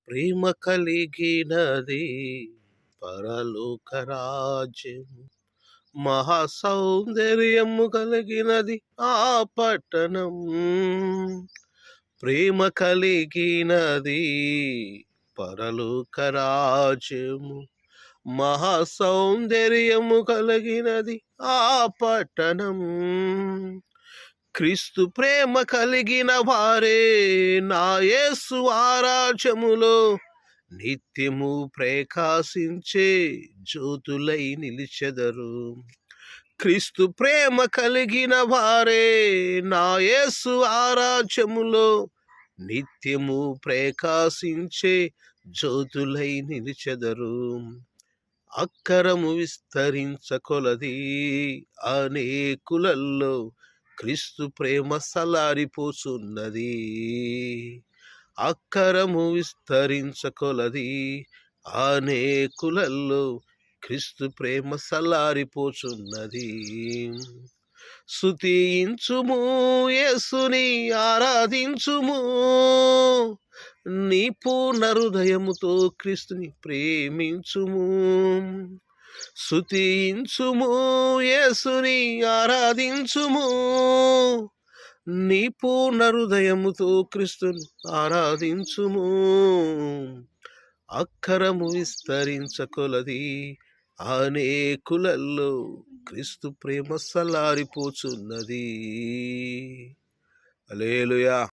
ప్రేమ కలిగినది పరలోక రాజ్యము, మహా సౌందర్యము కలిగినది ఆ పట్టణం. ప్రేమ కలిగినది పరలోక రాజ్యము, మహా సౌందర్యము కలిగినది ఆ పట్టణం. క్రీస్తు ప్రేమ కలిగిన వారే నా యేసు ఆరాజ్యములో నిత్యము ప్రకాశించే జ్యోతులై నిలిచెదరు. క్రీస్తు ప్రేమ కలిగిన వారే నా యేసు ఆరాజ్యములో నిత్యము ప్రకాశించే జ్యోతులై నిలిచెదరు. అక్కరము విస్తరించకొలది అనేకులల్లో క్రీస్తు ప్రేమ సలారిపోచున్నది. అక్కరము విస్తరించకొలది అనేకులల్లో క్రీస్తు ప్రేమ సలారిపోచున్నది. స్తుతించుము యేసుని ఆరాధించుము, నీ పూర్ణ హృదయముతో క్రీస్తుని ప్రేమించుము. స్తుతించుము యేసుని ఆరాధించుము, నీ పూర్ణ హృదయముతో క్రీస్తుని ఆరాధించుము. అక్కరము విస్తరించకొలది అనేకులల్లో క్రీస్తు ప్రేమ సలారిపోచున్నది. హల్లెలూయా.